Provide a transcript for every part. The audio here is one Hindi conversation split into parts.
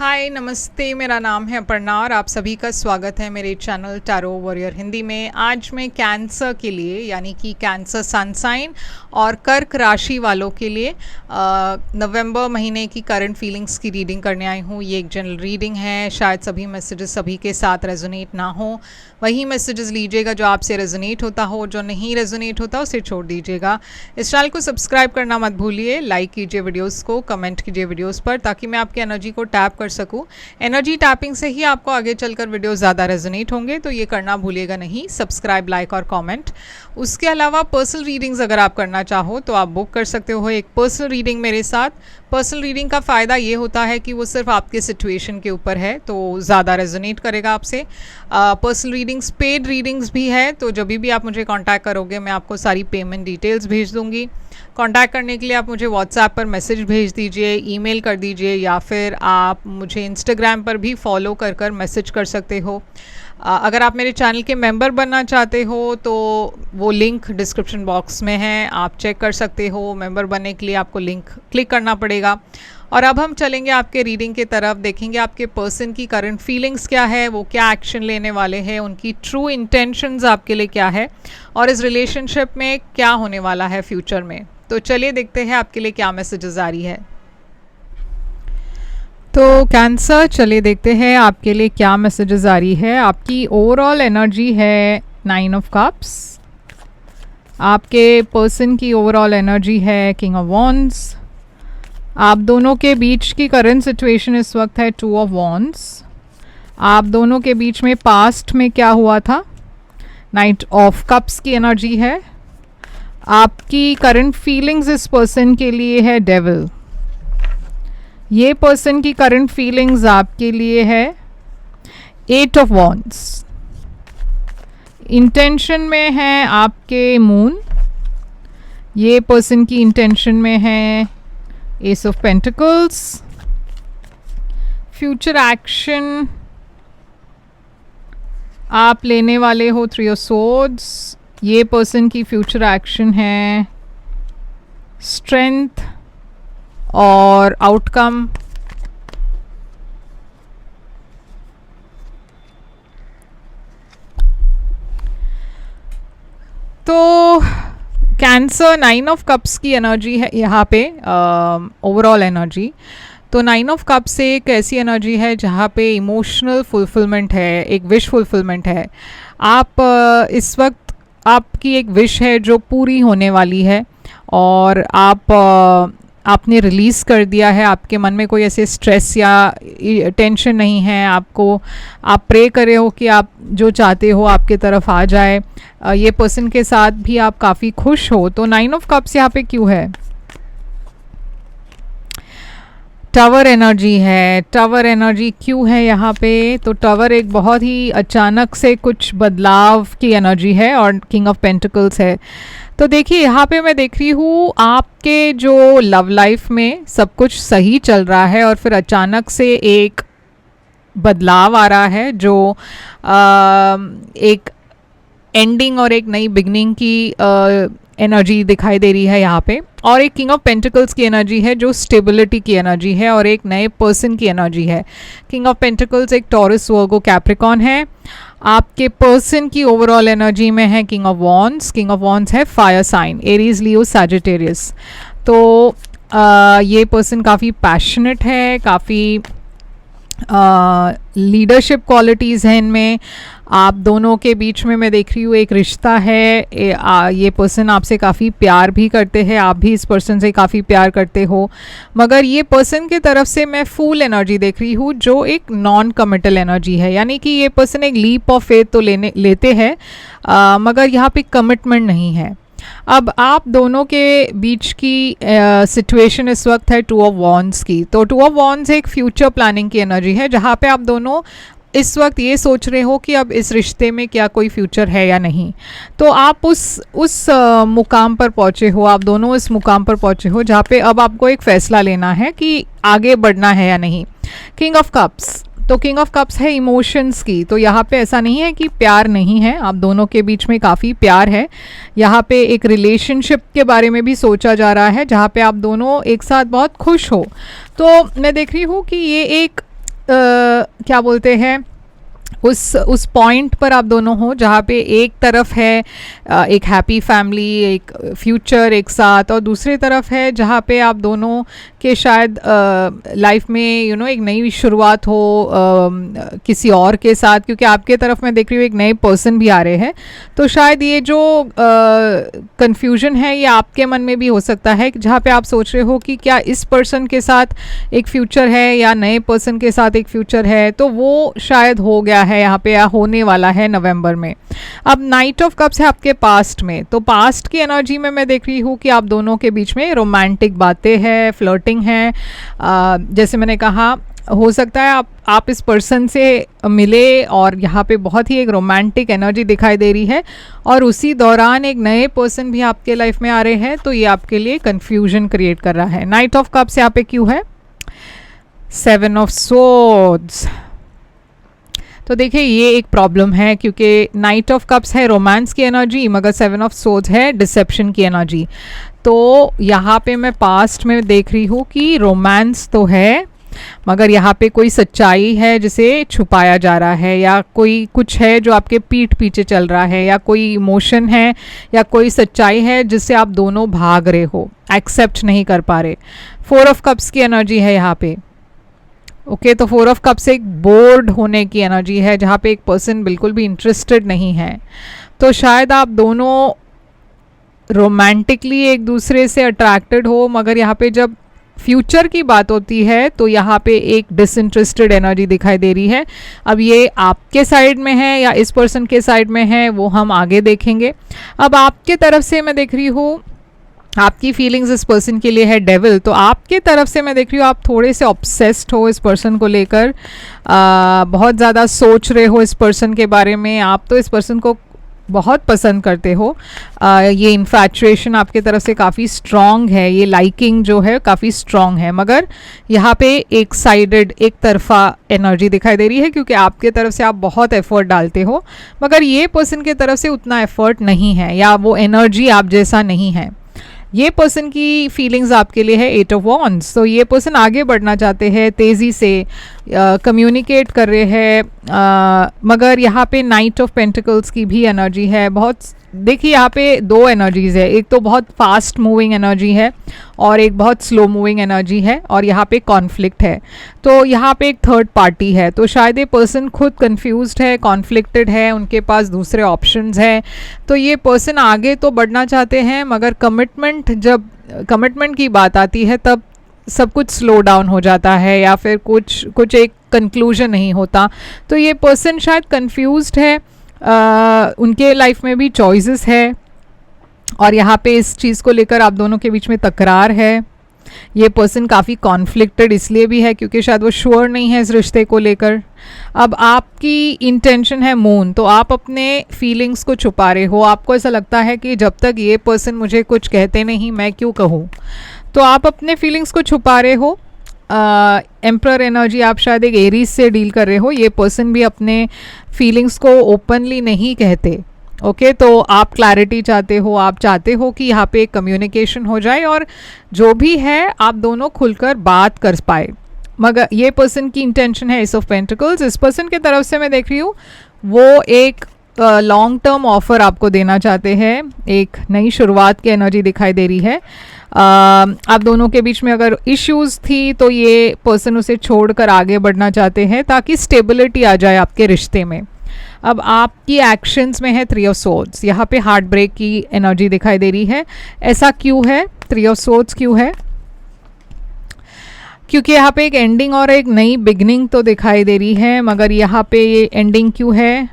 हाय नमस्ते, मेरा नाम है अपर्णा और आप सभी का स्वागत है मेरे चैनल टैरो वॉरियर हिंदी में। आज मैं कैंसर के लिए यानी कि कैंसर सन साइन और कर्क राशि वालों के लिए नवंबर महीने की करंट फीलिंग्स की रीडिंग करने आई हूँ। ये एक जनरल रीडिंग है, शायद सभी मैसेजेस सभी के साथ रेजोनेट ना हो, वही मैसेजेस लीजिएगा जो आपसे रेजोनेट होता हो, जो नहीं रेजोनेट होता उसे छोड़ दीजिएगा। इस चैनल को सब्सक्राइब करना मत भूलिए, लाइक कीजिए वीडियोस को, कमेंट कीजिए वीडियोस पर ताकि मैं आपकी एनर्जी को टैप कर सकूं। एनर्जी टैपिंग से ही आपको आगे चलकर वीडियो ज़्यादा रेजोनेट होंगे, तो ये करना भूलिएगा नहीं, सब्सक्राइब, लाइक और कमेंट। उसके अलावा पर्सनल रीडिंग्स अगर आप करना चाहो तो आप बुक कर सकते हो एक पर्सनल रीडिंग मेरे साथ। पर्सनल रीडिंग का फ़ायदा ये होता है कि वो सिर्फ आपके सिचुएशन के ऊपर है, तो ज़्यादा रेजोनेट करेगा आपसे। पर्सनल रीडिंग्स पेड रीडिंग्स भी है, तो जब भी आप मुझे कांटेक्ट करोगे मैं आपको सारी पेमेंट डिटेल्स भेज दूँगी। कांटेक्ट करने के लिए आप मुझे व्हाट्सएप पर मैसेज भेज दीजिए, ईमेल कर दीजिए, या फिर आप मुझे इंस्टाग्राम पर भी फॉलो कर मैसेज कर सकते हो। अगर आप मेरे चैनल के मेंबर बनना चाहते हो तो वो लिंक डिस्क्रिप्शन बॉक्स में है, आप चेक कर सकते हो। मेंबर बनने के लिए आपको लिंक क्लिक करना पड़ेगा। और अब हम चलेंगे आपके रीडिंग की तरफ, देखेंगे आपके पर्सन की करंट फीलिंग्स क्या है, वो क्या एक्शन लेने वाले हैं, उनकी ट्रू इंटेंशंस आपके लिए क्या है और इस रिलेशनशिप में क्या होने वाला है फ्यूचर में। तो चलिए देखते हैं आपके लिए क्या मैसेजेस आ रही है। तो कैंसर, चलिए देखते हैं आपके लिए क्या मैसेजेस आ रही है। आपकी ओवरऑल एनर्जी है 9 ऑफ कप्स। आपके पर्सन की ओवरऑल एनर्जी है किंग ऑफ वॉन्ड्स। आप दोनों के बीच की करंट सिचुएशन इस वक्त है 2 ऑफ वॉन्ड्स। आप दोनों के बीच में पास्ट में क्या हुआ था, नाइट ऑफ कप्स की एनर्जी है। आपकी करंट फीलिंग्स इस पर्सन के लिए है डेविल। ये पर्सन की करंट फीलिंग्स आपके लिए है 8 ऑफ वॉन्ड्स। इंटेंशन में है आपके मून। ये पर्सन की इंटेंशन में है S of pentacles. Future action आप लेने वाले हो 3 ऑफ सोर्ड्स। ये पर्सन की फ्यूचर एक्शन है स्ट्रेंथ और आउटकम। तो कैंसर 9 ऑफ कप्स की एनर्जी है यहाँ पे, ओवरऑल एनर्जी। तो 9 ऑफ कप्स से एक ऐसी एनर्जी है जहाँ पे इमोशनल फुलफिलमेंट है, एक विश फुलफिलमेंट है। आप इस वक्त आपकी एक विश है जो पूरी होने वाली है और आपने रिलीज़ कर दिया है। आपके मन में कोई ऐसे स्ट्रेस या टेंशन नहीं है। आप प्रे करे हो कि आप जो चाहते हो आपके तरफ आ जाए। ये पर्सन के साथ भी आप काफ़ी खुश हो। तो 9 ऑफ कप्स यहाँ पे क्यों है? टावर एनर्जी है। टावर एनर्जी क्यों है यहाँ पे? तो टावर एक बहुत ही अचानक से कुछ बदलाव की एनर्जी है और किंग ऑफ पेंटिकल्स है। तो देखिए यहाँ पे मैं देख रही हूँ आपके जो लव लाइफ में सब कुछ सही चल रहा है और फिर अचानक से एक बदलाव आ रहा है जो एक एंडिंग और एक नई बिगनिंग की एनर्जी दिखाई दे रही है यहाँ पे। और एक किंग ऑफ पेंटिकल्स की एनर्जी है जो स्टेबिलिटी की एनर्जी है और एक नए पर्सन की एनर्जी है। किंग ऑफ पेंटिकल्स एक टॉरस, वर्गो, कैप्रिकॉन है। आपके पर्सन की ओवरऑल एनर्जी में है king of wands. King of wands है फायर साइन, एरीज, लियो, सैजिटेरियस। तो ये पर्सन काफ़ी पैशनेट है, काफ़ी लीडरशिप क्वालिटीज़ हैं इनमें। आप दोनों के बीच में मैं देख रही हूँ एक रिश्ता है। ये पर्सन आपसे काफ़ी प्यार भी करते हैं, आप भी इस पर्सन से काफ़ी प्यार करते हो। मगर ये पर्सन की तरफ से मैं फूल एनर्जी देख रही हूँ जो एक नॉन कमिटल एनर्जी है, यानी कि ये पर्सन एक लीप ऑफ फेथ तो लेते हैं मगर यहाँ पे कमिटमेंट नहीं है। अब आप दोनों के बीच की सिचुएशन इस वक्त है 2 ऑफ वॉन्ड्स की। तो 2 ऑफ वॉन्ड्स एक फ्यूचर प्लानिंग की एनर्जी है जहाँ पे आप दोनों इस वक्त ये सोच रहे हो कि अब इस रिश्ते में क्या कोई फ्यूचर है या नहीं। तो आप उस मुकाम पर पहुँचे हो, आप दोनों इस मुकाम पर पहुँचे हो जहाँ पे अब आपको एक फ़ैसला लेना है कि आगे बढ़ना है या नहीं। किंग ऑफ कप्स, तो किंग ऑफ कप्स है इमोशंस की। तो यहाँ पे ऐसा नहीं है कि प्यार नहीं है, आप दोनों के बीच में काफ़ी प्यार है। यहाँ पे एक रिलेशनशिप के बारे में भी सोचा जा रहा है जहाँ पे आप दोनों एक साथ बहुत खुश हो। तो मैं देख रही हूँ कि ये एक क्या बोलते हैं, उस पॉइंट पर आप दोनों हो जहाँ पे एक तरफ है एक हैप्पी फैमिली, एक फ्यूचर एक साथ, और दूसरी तरफ है जहाँ पे आप दोनों के शायद लाइफ में एक नई शुरुआत हो किसी और के साथ, क्योंकि आपके तरफ मैं देख रही हूँ एक नए पर्सन भी आ रहे हैं। तो शायद ये जो कन्फ्यूजन है ये आपके मन में भी हो सकता है, जहाँ पे आप सोच रहे हो कि क्या इस पर्सन के साथ एक फ्यूचर है या नए पर्सन के साथ एक फ्यूचर है। तो वो शायद हो गया है यहाँ पे या होने वाला है नवंबर में। अब नाइट ऑफ कप्स है आपके पास्ट में, तो पास्ट की एनर्जी में मैं देख रही हूँ कि आप दोनों के बीच में रोमांटिक बातें हैं, फ्लर्टिंग है। जैसे मैंने कहा, हो सकता है आप इस पर्सन से मिले और यहाँ पे बहुत ही एक रोमांटिक एनर्जी दिखाई दे रही है, और उसी दौरान एक नए पर्सन भी आपके लाइफ में आ रहे हैं। तो ये आपके लिए कंफ्यूजन क्रिएट कर रहा है। नाइट ऑफ कप्स यहाँ पे क्यों है? 7 ऑफ सोर्ड्स। तो देखिए ये एक प्रॉब्लम है, क्योंकि नाइट ऑफ कप्स है रोमांस की एनर्जी, मगर 7 ऑफ सोर्ड्स है डिसेप्शन की एनर्जी। तो यहाँ पे मैं पास्ट में देख रही हूँ कि रोमांस तो है, मगर यहाँ पे कोई सच्चाई है जिसे छुपाया जा रहा है, या कोई कुछ है जो आपके पीठ पीछे चल रहा है, या कोई इमोशन है या कोई सच्चाई है जिससे आप दोनों भाग रहे हो, एक्सेप्ट नहीं कर पा रहे। 4 ऑफ कप्स की एनर्जी है यहाँ पे। ओके, तो 4 ऑफ कप्स एक बोर्ड होने की एनर्जी है, जहाँ पे एक पर्सन बिल्कुल भी इंटरेस्टेड नहीं है। तो शायद आप दोनों रोमांटिकली एक दूसरे से अट्रैक्टेड हो, मगर यहाँ पे जब फ्यूचर की बात होती है तो यहाँ पे एक डिसइंटरेस्टेड एनर्जी दिखाई दे रही है। अब ये आपके साइड में है या इस पर्सन के साइड में है वो हम आगे देखेंगे। अब आपके तरफ से मैं देख रही हूँ आपकी फीलिंग्स इस पर्सन के लिए है डेविल। तो आपके तरफ से मैं देख रही हूँ आप थोड़े से ऑब्सेस्ड हो इस पर्सन को लेकर, बहुत ज़्यादा सोच रहे हो इस पर्सन के बारे में। आप तो इस पर्सन को बहुत पसंद करते हो। ये इन्फैचुएशन आपके तरफ से काफ़ी स्ट्रॉन्ग है, ये लाइकिंग जो है काफ़ी स्ट्रॉन्ग है, मगर यहाँ पे एक साइडेड एक तरफा एनर्जी दिखाई दे रही है, क्योंकि आपके तरफ से आप बहुत एफर्ट डालते हो, मगर ये पर्सन के तरफ से उतना एफर्ट नहीं है, या वो एनर्जी आप जैसा नहीं है। ये पर्सन की फीलिंग्स आपके लिए है 8 ऑफ वॉन्ड्स। तो ये पर्सन आगे बढ़ना चाहते हैं, तेज़ी से कम्युनिकेट कर रहे हैं, मगर यहाँ पे नाइट ऑफ पेंटिकल्स की भी एनर्जी है। बहुत देखिए यहाँ पे 2 एनर्जीज़ है, एक तो बहुत फास्ट मूविंग एनर्जी है और एक बहुत स्लो मूविंग एनर्जी है, और यहाँ पे कॉन्फ्लिक्ट है। तो यहाँ पे एक थर्ड पार्टी है, तो शायद ये पर्सन खुद कंफ्यूज्ड है, कॉन्फ्लिक्टेड है, उनके पास दूसरे ऑप्शंस हैं। तो ये पर्सन आगे तो बढ़ना चाहते हैं, मगर जब कमिटमेंट की बात आती है तब सब कुछ स्लो डाउन हो जाता है, या फिर कुछ एक कंक्लूजन नहीं होता। तो ये पर्सन शायद कंफ्यूज्ड है, उनके लाइफ में भी चॉइसेस है, और यहाँ पे इस चीज़ को लेकर आप दोनों के बीच में तकरार है। ये पर्सन काफ़ी कॉन्फ्लिक्टेड इसलिए भी है क्योंकि शायद वो श्योर नहीं है इस रिश्ते को लेकर। अब आपकी इंटेंशन है मून, तो आप अपने फीलिंग्स को छुपा रहे हो। आपको ऐसा लगता है कि जब तक ये पर्सन मुझे कुछ कहते नहीं मैं क्यों कहूँ, तो आप अपने फीलिंग्स को छुपा रहे हो। एम्परर एनर्जी, आप शायद एक एरीज से डील कर रहे हो। ये पर्सन भी अपने फीलिंग्स को ओपनली नहीं कहते। ओके, तो आप क्लैरिटी चाहते हो, आप चाहते हो कि यहाँ पे कम्युनिकेशन हो जाए और जो भी है आप दोनों खुलकर बात कर पाए, मगर ये पर्सन की इंटेंशन है एस ऑफ पेंटिकल्स। इस पर्सन के तरफ से मैं देख रही हूँ वो एक लॉन्ग टर्म ऑफर आपको देना चाहते हैं, एक नई शुरुआत की एनर्जी दिखाई दे रही है। आप दोनों के बीच में अगर इश्यूज़ थी तो ये पर्सन उसे छोड़कर आगे बढ़ना चाहते हैं ताकि स्टेबिलिटी आ जाए आपके रिश्ते में। अब आपकी एक्शंस में है 3 ऑफ सोर्ड्स, यहाँ पे हार्ट ब्रेक की एनर्जी दिखाई दे रही है। ऐसा क्यों है? 3 ऑफ सोर्ड्स क्यों है? क्योंकि यहाँ पे एक एंडिंग और एक नई बिगनिंग तो दिखाई दे रही है, मगर यहाँ पे ये एंडिंग क्यों है?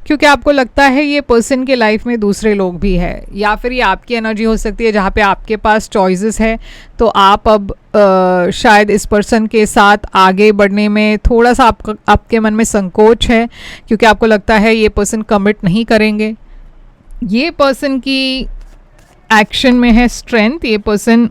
क्योंकि आपको लगता है ये पर्सन के लाइफ में दूसरे लोग भी है, या फिर ये आपकी एनर्जी हो सकती है जहाँ पे आपके पास चॉइसेस है। तो आप अब शायद इस पर्सन के साथ आगे बढ़ने में थोड़ा सा आपके मन में संकोच है, क्योंकि आपको लगता है ये पर्सन कमिट नहीं करेंगे। ये पर्सन की एक्शन में है स्ट्रेंथ, ये पर्सन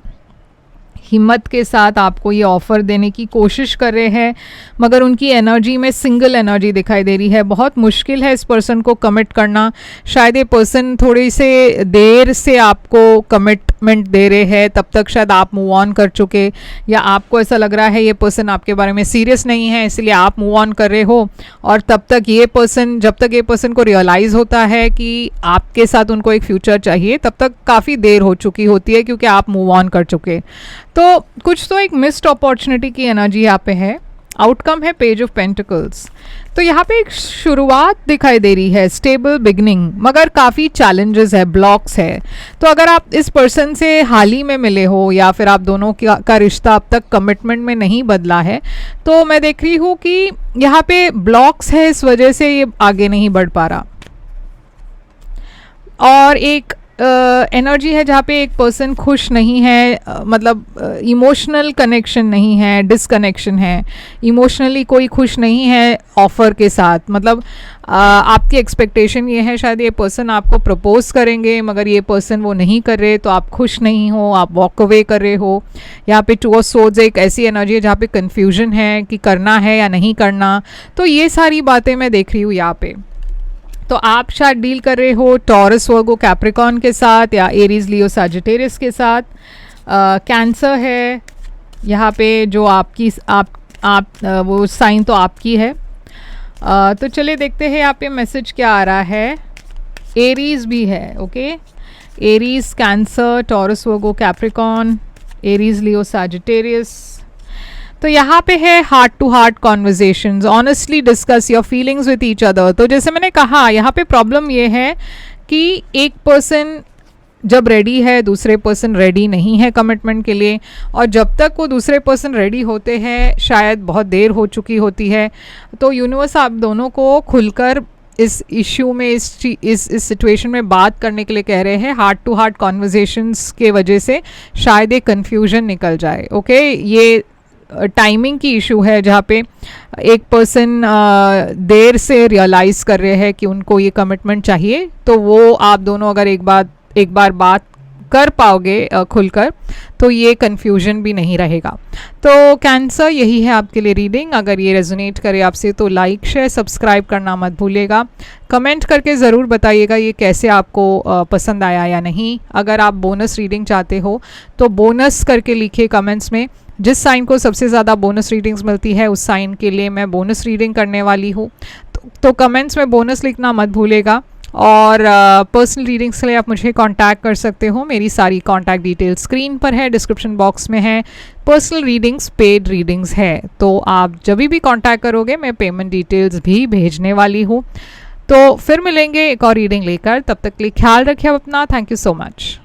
हिम्मत के साथ आपको ये ऑफ़र देने की कोशिश कर रहे हैं, मगर उनकी एनर्जी में सिंगल एनर्जी दिखाई दे रही है। बहुत मुश्किल है इस पर्सन को कमिट करना। शायद ये पर्सन थोड़ी से देर से आपको कमिटमेंट दे रहे हैं, तब तक शायद आप मूव ऑन कर चुके, या आपको ऐसा लग रहा है ये पर्सन आपके बारे में सीरियस नहीं है इसलिए आप मूव ऑन कर रहे हो। और तब तक ये पर्सन, जब तक ये पर्सन को रियलाइज़ होता है कि आपके साथ उनको एक फ्यूचर चाहिए, तब तक काफ़ी देर हो चुकी होती है क्योंकि आप मूव ऑन कर चुके। तो कुछ तो एक मिस्ड अपॉर्चुनिटी की एनर्जी यहाँ पे है। आउटकम है पेज ऑफ पेंटिकल्स। तो यहाँ पे एक शुरुआत दिखाई दे रही है, स्टेबल बिगनिंग, मगर काफ़ी चैलेंजेस है, ब्लॉक्स है। तो अगर आप इस पर्सन से हाल ही में मिले हो या फिर आप दोनों का रिश्ता अब तक कमिटमेंट में नहीं बदला है, तो मैं देख रही हूँ कि यहाँ पे ब्लॉक्स है, इस वजह से ये आगे नहीं बढ़ पा रहा। और एक एनर्जी है जहाँ पे एक पर्सन खुश नहीं है, मतलब इमोशनल कनेक्शन नहीं है, डिसकनेक्शन है, इमोशनली कोई खुश नहीं है ऑफ़र के साथ। मतलब आपकी एक्सपेक्टेशन ये है शायद ये पर्सन आपको प्रपोज करेंगे, मगर ये पर्सन वो नहीं कर रहे, तो आप खुश नहीं हो, आप वॉक अवे कर रहे हो। यहाँ पे टू ऑफ सोर्ड्स एक ऐसी एनर्जी है जहाँ पे कन्फ्यूजन है कि करना है या नहीं करना। तो ये सारी बातें मैं देख रही हूँ यहाँ पे। तो आप शायद डील कर रहे हो टॉरस वर्गो कैप्रिकॉन के साथ या एरीज लियो सजिटेरियस के साथ। कैंसर है यहाँ पे जो आपकी वो साइन तो आपकी है। तो चलिए देखते हैं यहाँ पे मैसेज क्या आ रहा है। एरीज भी है, okay, Aries, Cancer, Taurus Virgo Capricorn, Aries Leo Sagittarius. तो यहाँ पे है heart to heart conversations, honestly discuss your feelings with each other. तो जैसे मैंने कहा, यहाँ पे प्रॉब्लम ये है कि एक पर्सन जब रेडी है, दूसरे पर्सन रेडी नहीं है कमिटमेंट के लिए, और जब तक वो दूसरे पर्सन रेडी होते हैं शायद बहुत देर हो चुकी होती है। तो यूनिवर्स आप दोनों को खुलकर इस इश्यू में, इस सिचुएशन में बात करने के लिए कह रहे हैं। हार्ट टू हार्ट कॉन्वर्जेशंस के वजह से शायद एक कन्फ्यूजन निकल जाए, ओके। ये टाइमिंग की इशू है जहाँ पे एक पर्सन देर से रियलाइज़ कर रहे हैं कि उनको ये कमिटमेंट चाहिए, तो वो आप दोनों अगर एक बार बात कर पाओगे खुलकर, तो ये कन्फ्यूजन भी नहीं रहेगा। तो कैंसर, यही है आपके लिए रीडिंग। अगर ये रेजोनेट करे आपसे तो लाइक, शेयर, सब्सक्राइब करना मत भूलिएगा। कमेंट करके ज़रूर बताइएगा ये कैसे आपको पसंद आया या नहीं। अगर आप बोनस रीडिंग चाहते हो तो बोनस करके लिखिए कमेंट्स में। जिस साइन को सबसे ज़्यादा बोनस रीडिंग्स मिलती है उस साइन के लिए मैं बोनस रीडिंग करने वाली हूँ। तो कमेंट्स में बोनस लिखना मत भूलेगा। और पर्सनल रीडिंग्स के लिए आप मुझे कांटेक्ट कर सकते हो। मेरी सारी कांटेक्ट डिटेल स्क्रीन पर है, डिस्क्रिप्शन बॉक्स में है। पर्सनल रीडिंग्स पेड रीडिंग्स है, तो आप जब भी कांटेक्ट करोगे मैं पेमेंट डिटेल्स भी भेजने वाली हूँ। तो फिर मिलेंगे एक और रीडिंग लेकर, तब तक के लिए ख्याल रखिए अपना। Thank you so much.